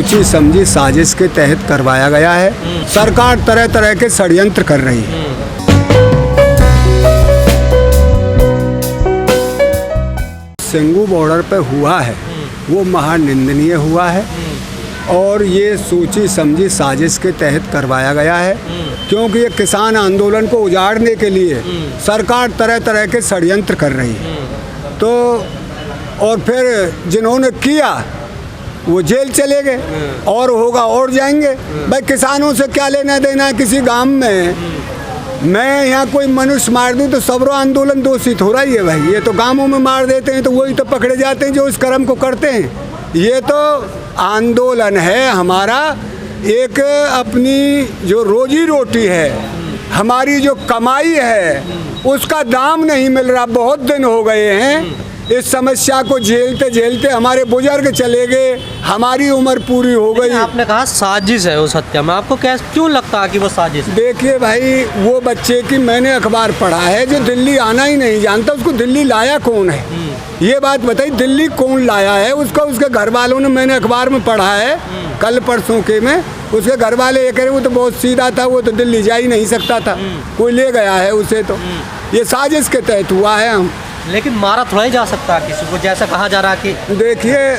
सोची समझी साजिश के तहत करवाया गया है। सरकार तरह तरह के षड्यंत्र कर रही है। सिंगू बॉर्डर पे हुआ है वो महानिंदनीय हुआ है और ये सोची समझी साजिश के तहत करवाया गया है, क्योंकि ये किसान आंदोलन को उजाड़ने के लिए सरकार तरह तरह के षड्यंत्र कर रही है। तो और फिर जिन्होंने किया वो जेल चले गए और होगा और जाएंगे। भाई किसानों से क्या लेना देना है। किसी गांव में मैं यहाँ कोई मनुष्य मार दूँ तो सबरो आंदोलन दोषित हो रहा ही है। भाई ये तो गांवों में मार देते हैं तो वही तो पकड़े जाते हैं जो इस कर्म को करते हैं। ये तो आंदोलन है हमारा, एक अपनी जो रोजी रोटी है, हमारी जो कमाई है, उसका दाम नहीं मिल रहा। बहुत दिन हो गए हैं इस समस्या को झेलते झेलते हमारे बुजुर्ग चले गए, हमारी उम्र पूरी हो गई। आपने कहा साजिश है उस हत्या में, आपको क्या क्यों लगता है कि वो साजिश है? देखिए भाई, वो बच्चे की मैंने अखबार पढ़ा है जो दिल्ली आना ही नहीं जानता, उसको दिल्ली लाया कौन है ये बात बताइए। दिल्ली कौन लाया है उसको? उसके घर वालों ने, मैंने अखबार में पढ़ा है कल परसों के में, उसके घर वाले ये कह रहे वो तो बहुत सीधा था, वो तो दिल्ली जा ही नहीं सकता था, कोई ले गया है उसे। तो ये साजिश के तहत हुआ है। हम लेकिन मारा थोड़ा ही जा सकता है किसी को, जैसा कहा जा रहा है कि देखिए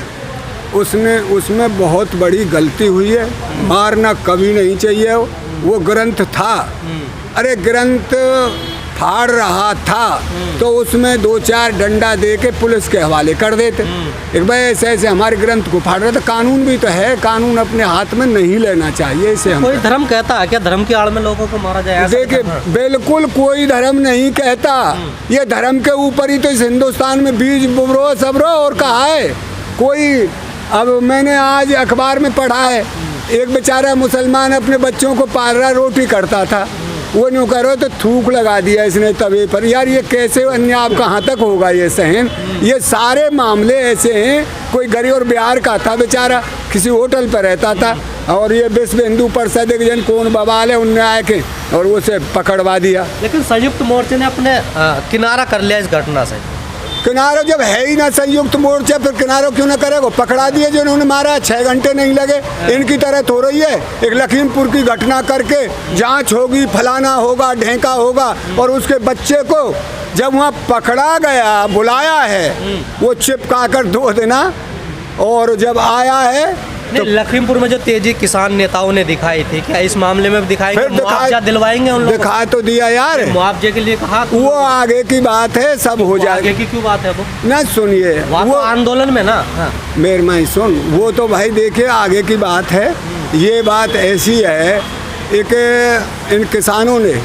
उसमें बहुत बड़ी गलती हुई है। मारना कभी नहीं चाहिए। वो ग्रंथ था, अरे ग्रंथ फाड़ रहा था तो उसमें 2-4 डंडा दे के पुलिस के हवाले कर देते। एक भाई ऐसे ऐसे हमारे ग्रंथ को फाड़ रहे थे। कानून भी तो है, कानून अपने हाथ में नहीं लेना चाहिए इसे। हम कोई धर्म कहता है क्या धर्म की आड़ में लोगों को मारा जाए? देखिए बिल्कुल कोई धर्म नहीं कहता। ये धर्म के ऊपर ही तो इस हिंदुस्तान में बीज बुरो सबरो और कहा है कोई। अब मैंने आज अखबार में पढ़ा है, एक बेचारा मुसलमान अपने बच्चों को पाल रहा, रोटी करता था, वो न्यू करो तो थूक लगा दिया इसने तवे पर। यार ये कैसे अन्याय कहाँ तक होगा ये सहन? ये सारे मामले ऐसे हैं। कोई गरीब और बिहार का था बेचारा, किसी होटल पर रहता था और ये विश्व हिंदू परिषद एक जन कौन बवाल है, उनने आए के और उसे पकड़वा दिया। लेकिन संयुक्त मोर्चे ने अपने किनारा कर लिया इस घटना से। किनारा जब है ही ना संयुक्त मोर्चा, फिर किनारा क्यों ना करेगा? पकड़ा दिए जिन्होंने मारा, 6 घंटे नहीं लगे। इनकी तरह हो रही है। एक लखीमपुर की घटना करके जांच होगी, फलाना होगा, ढेंका होगा, और उसके बच्चे को जब वहाँ पकड़ा गया, बुलाया है, वो चिपका कर 2 देना, और जब आया है तो लखीमपुर में जो तेजी किसान नेताओं ने दिखाई थी, क्या इस मामले में दिखाएंगे? मुआवजा दिलवाएंगे उन लोगों को? दिखा तो दिया यार, मुआवजे के लिए कहा। वो आगे की बात है, सब हो जाएगा। आगे की क्यों बात है वो? ना सुनिए, वो आंदोलन में ना। हाँ। मेरे माई सुन, वो तो भाई देखिए आगे की बात है। ये बात ऐसी है, एक इन किसानों ने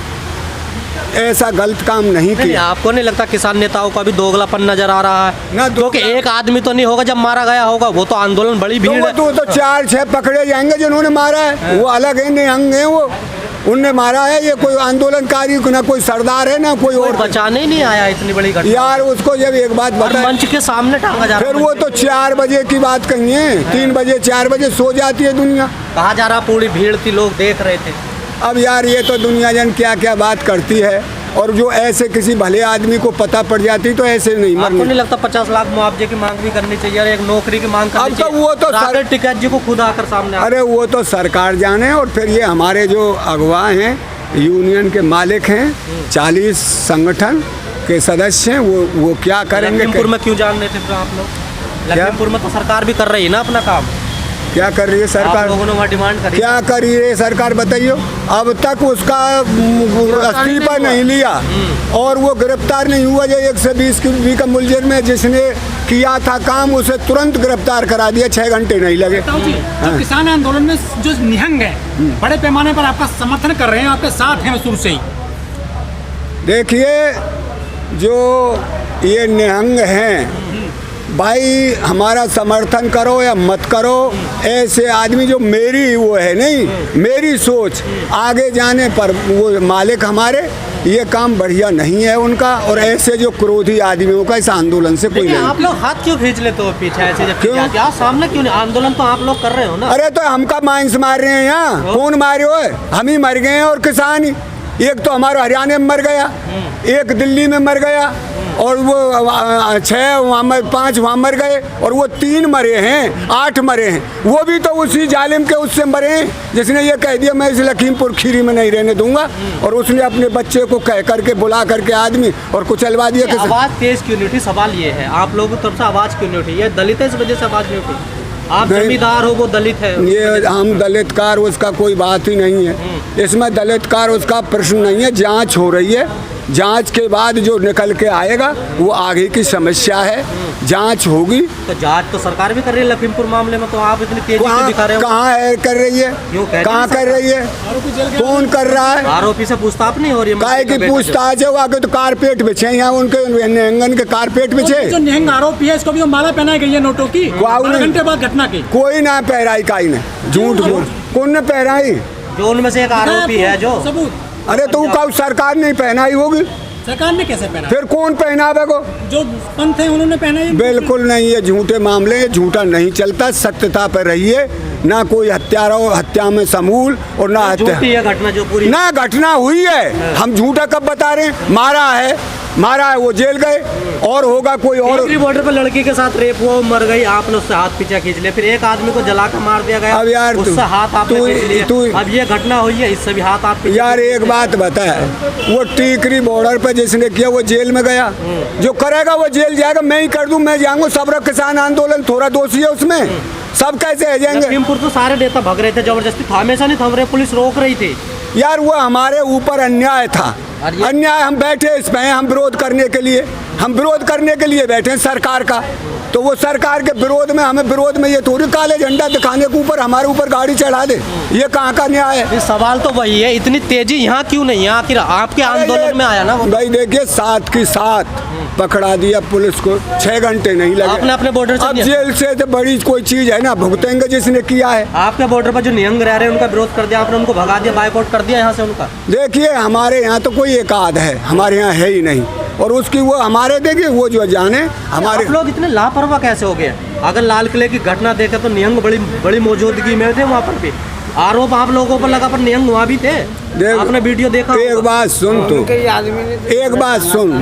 ऐसा गलत काम नहीं किया। आपको नहीं लगता किसान नेताओं का भी दोगलापन नजर आ रहा है ना? क्योंकि एक आदमी तो नहीं होगा जब मारा गया होगा, वो तो आंदोलन बड़ी भीड़ है। तो 4-6 पकड़े जाएंगे जिन्होंने मारा है, वो अलग है, निहंग है, वो उनने मारा है। ये कोई आंदोलनकारी ना कोई सरदार है ना कोई और बचाने ही नहीं आया इतनी बड़ी घटना। यार उसको जब एक बात बता, मंच के सामने टांगा जा रहा है। फिर वो तो 4 बजे की बात कही है, 3 बजे 4 बजे सो जाती है दुनिया। कहा जा रहा पूरी भीड़ थी, लोग देख रहे थे। अब यार ये तो दुनिया जन क्या क्या बात करती है, और जो ऐसे किसी भले आदमी को पता पड़ जाती तो ऐसे नहीं मरने। आपको नहीं लगता 50 लाख मुआवजे की मांग भी करनी चाहिए और एक नौकरी की मांग करनी चाहिए? अब तो वो तो टिकैत जी को खुद आकर सामने। अरे वो तो सरकार जाने, और फिर ये हमारे जो अगवा हैं, यूनियन के मालिक हैं, 40 संगठन के सदस्य हैं, वो क्या करेंगे? लखीमपुर में क्यों जान रहे थे आप लोग? लखीमपुर में तो सरकार भी कर रही है ना अपना काम। क्या कर रही है सरकार? लोगों ने वहाँ डिमांड करी। क्या कर रही है सरकार बताइए? अब तक उसका इस्तीफा नहीं लिया और वो गिरफ्तार नहीं हुआ। जो 120 का मुलजिम में जिसने किया था काम, उसे तुरंत गिरफ्तार करा दिया, 6 घंटे नहीं लगे। जो किसान आंदोलन में जो निहंग है, बड़े पैमाने पर आपका समर्थन कर रहे हैं, आपके साथ हैं शुरू से ही। देखिए जो ये निहंग हैं भाई, हमारा समर्थन करो या मत करो, ऐसे आदमी जो मेरी वो है नहीं, मेरी सोच आगे जाने पर वो मालिक हमारे, ये काम बढ़िया नहीं है उनका। और ऐसे जो क्रोधी आदमियों का इस आंदोलन से कोई नहीं। आप लोग हाथ क्यों खींच लेते हो पीछे ऐसे? क्यों क्या सामने क्यों नहीं? आंदोलन तो आप लोग कर रहे हो ना। अरे तो हमका माइंस मार रहे हैं यहाँ, कौन मारे हो? हम ही मर गए हैं और किसान ही। एक तो हमारा हरियाणा में मर गया, एक दिल्ली में मर गया, और वो 6 वहाँ 5 वहाँ मर गए और वो 3 मरे हैं, 8 मरे हैं। वो भी तो उसी जालिम के उससे मरे हैं जिसने ये कह दिया मैं इस लखीमपुर खीरी में नहीं रहने दूंगा, और उसने अपने बच्चे को कह करके बुला करके आदमी और कुचलवा दिया। आवाज़ तेज क्यों नहीं उठी? सवाल ये है, आप लोगों की तरफ से आवाज़ क्यों नहीं उठी? ये दलित है, इस वजह से आवाज़ नहीं उठी? आप जमींदार हो, वो दलित है। ये हम दलितकार उसका कोई बात ही नहीं है, इसमें दलितकार उसका प्रश्न नहीं है। जांच हो रही है, जांच के बाद जो निकल के आएगा वो आगे की समस्या है, जांच होगी। तो जांच तो सरकार भी कर रही है लखीमपुर मामले में, तो आप इतनी तेजी क्यों दिखा रहे हो? कहाँ है कर रही है, कहाँ कर रही है, कौन कर रहा है? आरोपी से पूछताछ नहीं हो रही है? काहे की पूछताछ है? वो आगे तो कारपेट बिछे यहाँ, उनके निहंगन के कारपेट बिछे। जो निहंग आरोपी है इसको भी माला पहनाई गई है नोटों की 12 घंटे बाद घटना की। कोई ना पहराई, काई ने झूठ बोल, कौन ने पहराई? जो उनमें से एक आरोपी है जो सबूत। अरे तो कब सरकार ने पहनाई होगी? सरकार ने कैसे पहना? फिर कौन पहनावे को? जो पंथ है उन्होंने पहनाई। बिल्कुल नहीं, ये झूठे मामले, ये झूठा नहीं चलता। सत्यता पर रहिए, ना कोई हत्या में समूल और ना हत्या। ये घटना जो पूरी ना घटना हुई है, हम झूठा कब बता रहे हैं? मारा है वो जेल गए, और होगा कोई और। बॉर्डर पर लड़की के साथ रेप हुआ, मर गई, आपने उससे हाथ पीछे खींच लिया, फिर एक आदमी को जला कर मार दिया गया। अब यार उससे हाथ आपने खींच लिया। अब ये घटना हुई है, इससे भी हाथ आप यार एक बात बता, वो टीकरी बॉर्डर पर जिसने किया वो जेल में गया, जो करेगा वो जेल जाएगा। मैं ही कर दूं, मैं जाऊंगा। सब किसान आंदोलन थोड़ा दोषी है उसमें, सब कैसे है जाएंगे? लखीमपुर तो सारे नेता भग रहे थे जबरदस्ती, हमेशा नहीं थम रहे, पुलिस रोक रही थी। यार वो हमारे ऊपर अन्याय था, अन्याय। हम बैठे इसमें, हम विरोध करने के लिए, हम विरोध करने के लिए बैठे हैं सरकार का। तो वो सरकार के विरोध में, हमें विरोध में ये थोड़ी काले झंडा दिखाने के ऊपर हमारे ऊपर गाड़ी चढ़ा दे, ये कहाँ का न्याय है? सवाल तो वही है, इतनी तेजी यहाँ क्यों नहीं है? आखिर आपके आंदोलन में आया ना वो। भाई देखिए, 7 की 7 पकड़ा दिया पुलिस को, 6 घंटे नहीं लगे। आपने अपने बॉर्डर से अब जेल से तो बड़ी कोई चीज है ना, भुगतेंगे जिसने किया है। आपके बॉर्डर पर जो निहंग रह रहे हैं उनका विरोध कर दिया आपने, उनको भगा दिया, बाइकआउट कर दिया यहाँ से उनका। देखिए हमारे यहाँ तो कोई एक आध है, हमारे यहाँ है ही नहीं, और उसकी वो हमारे देखिए वो जो जाने हमारे। आप लोग इतने लापरवाह कैसे हो गए? अगर लाल किले की घटना देखे तो निहंग बड़ी मौजूदगी में थे वहाँ पर भी। आरोप आप लोगों पर लगा, पर निहंग वहाँ भी थे। आपने वीडियो देखा? एक बात सुन, तू एक बात सुन,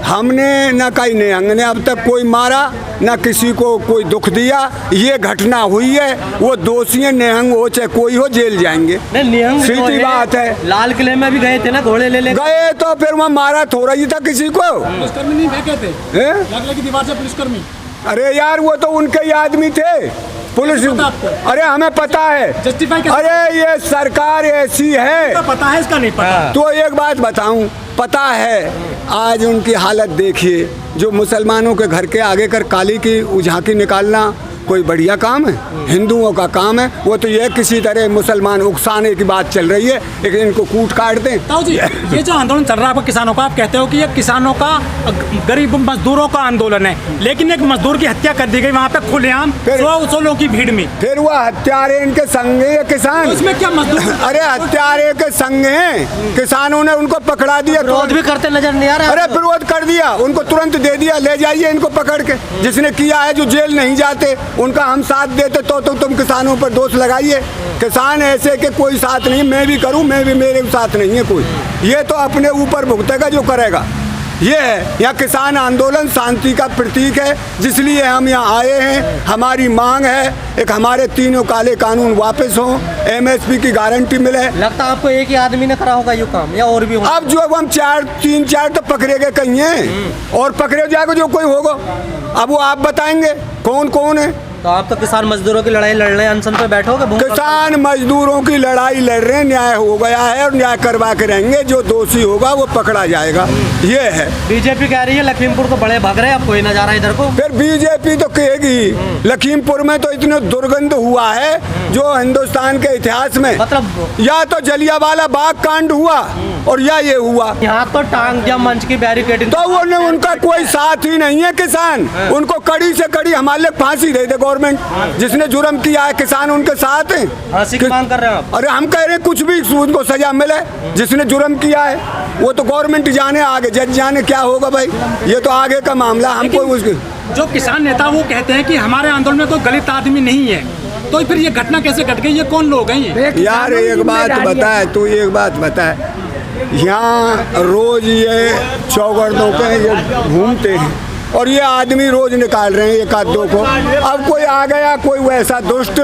हमने न कहीं निहंग ने अब तक कोई मारा, न किसी को कोई दुख दिया। ये घटना हुई है, वो दोषी है, निहंग हो चाहे कोई हो, जेल जाएंगे। निहंग सीधी बात है। लाल किले में भी गए थे ना, घोड़े ले गए, तो फिर वहाँ मारा थोड़ा ही था किसी को। पुलिसकर्मी नहीं फेंके थे लाल की दीवार से पुलिसकर्मी। अरे यार वो तो उनके ही आदमी थे, पुलिस। अरे हमें पता है, जस्टिफाई। अरे ये सरकार ऐसी है, तो पता है, इसका नहीं पता। तो एक बात बताऊं, पता है। आज उनकी हालत देखिए, जो मुसलमानों के घर के आगे कर काली की झांकी निकालना कोई बढ़िया काम है? हिंदुओं का काम है वो। तो ये किसी तरह मुसलमान उकसाने की बात चल रही है, लेकिन इनको कूट काट दें। ताऊ जी, ये जो आंदोलन चल रहा है आपका किसानों का, आप कहते हो कि ये किसानों का, गरीब मजदूरों का आंदोलन है, लेकिन एक मजदूर की हत्या कर दी गई वहाँ पे खुलेआम 100 लोगों की भीड़ में। फिर वो हत्यारे इनके संग है किसान। तो इसमें क्या मजदूर? अरे हत्यारे के संग हैं किसानों ने, उनको पकड़ा दिया। विरोध भी करते नजर नहीं आ रहा? अरे विरोध कर दिया, उनको तुरंत दे दिया, ले जाइए इनको पकड़ के। जिसने किया है, जो जेल नहीं जाते उनका हम साथ देते, तो तुम किसानों पर दोष लगाइए। किसान ऐसे के कोई साथ नहीं, मैं भी करूं, मैं भी, मेरे साथ नहीं है कोई। ये तो अपने ऊपर भुगतेगा जो करेगा। ये है, यहाँ किसान आंदोलन शांति का प्रतीक है, जिसलिए हम यहाँ आए हैं। हमारी मांग है, एक हमारे तीनों काले कानून वापस हों, MSP की गारंटी मिले। लगता है आपको एक ही आदमी ने करा होगा ये काम, या और भी होगा? अब जो हम 3-4 तो पकड़े गए कहीं हैं, और पकड़े जाएगा जो कोई होगा। अब वो आप बताएंगे कौन कौन है। तो आप तो किसान मजदूरों की लड़ाई लड़ रहे हैं, अनशन पे बैठोगे? किसान मजदूरों की लड़ाई लड़ रहे हैं, न्याय हो गया है और न्याय करवा के रहेंगे। जो दोषी होगा वो पकड़ा जाएगा, ये है। बीजेपी कह रही है लखीमपुर तो बड़े भग रहे हैं, अब कोई ना जा रहा इधर को। फिर बीजेपी तो कहेगी, लखीमपुर में तो इतने दुर्गंध हुआ है जो हिंदुस्तान के इतिहास में, मतलब या तो जलियांवाला बाग कांड हुआ और या ये हुआ। यहाँ तो टांग जम मंच की बैरिकेडिंग, तो उनका कोई साथ ही नहीं है। किसान उनको कड़ी से कड़ी हमारे लिए फांसी दे दे गवर्नमेंट, जिसने जुर्म किया है। किसान उनके साथ है। फांसी की मांग कर रहे हैं आप? अरे हम कह रहे हैं कुछ भी उनको सजा मिले, जिसने जुर्म किया है। वो तो गवर्नमेंट जाने, आगे जज जाने क्या होगा भाई, ये तो आगे का मामला। हमको उसके जो किसान नेता वो कहते हैं कि हमारे आंदोलन में कोई गलत आदमी नहीं है, तो फिर ये घटना कैसे घट गई? ये कौन लोग हैं ये? यार एक बात बता, तू एक बात बता, यहाँ रोज ये चौगर्दों पे ये घूमते हैं और ये आदमी रोज निकाल रहे हैं एक आध दो को। अब कोई आ गया कोई वैसा दुष्ट,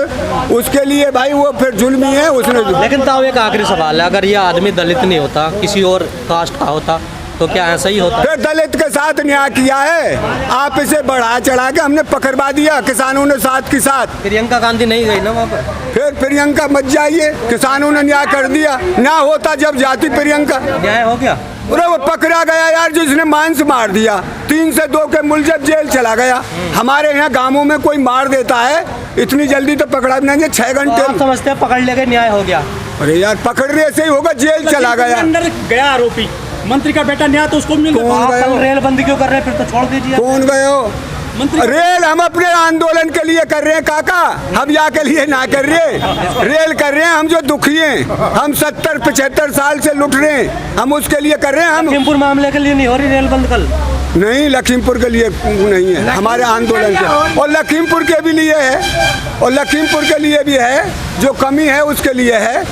उसके लिए भाई वो फिर जुल्मी है उसने। लेकिन ताऊ एक आखिरी सवाल है, अगर ये आदमी दलित नहीं होता, किसी और कास्ट का होता, तो क्या ऐसा ही होता? फिर दलित के साथ न्याय किया है, आप इसे बढ़ा चढ़ा के हमने पकड़वा दिया किसानों ने साथ के साथ। प्रियंका गांधी नहीं गई ना वहाँ पर? फिर प्रियंका मत जाइए, किसानों ने न्याय कर दिया। ना होता जब जाती प्रियंका। न्याय हो गया? अरे वो पकड़ा गया यार जिसने मांस मार दिया, 3 से 2 के मुलजिम जेल चला गया। हमारे यहाँ गांवों में कोई मार देता है इतनी जल्दी तो पकड़ा भी नहीं, 6 घंटे। आप समझते हैं पकड़ ले गए न्याय हो गया? अरे यार पकड़ने से ही होगा, जेल चला गया। अंदर गया आरोपी, मंत्री का बेटा न्याय तो उसको मिल कौन गया। गया? आप रेल बंदी क्यों कर रहे हैं? फिर तो छोड़ दीजिए। कौन गए हो? रेल हम अपने आंदोलन के लिए कर रहे हैं काका, हम यहाँ के लिए ना कर रहे। रेल कर रहे हैं हम जो दुखी हैं, हम 70-75 साल से लुट रहे हैं, हम उसके लिए कर रहे हैं। हम लखीमपुर मामले के लिए नहीं हो रही रेल बंद कल? नहीं, लखीमपुर के लिए नहीं है, हमारे आंदोलन के, और लखीमपुर के भी लिए है, और लखीमपुर के लिए भी है, जो कमी है उसके लिए है।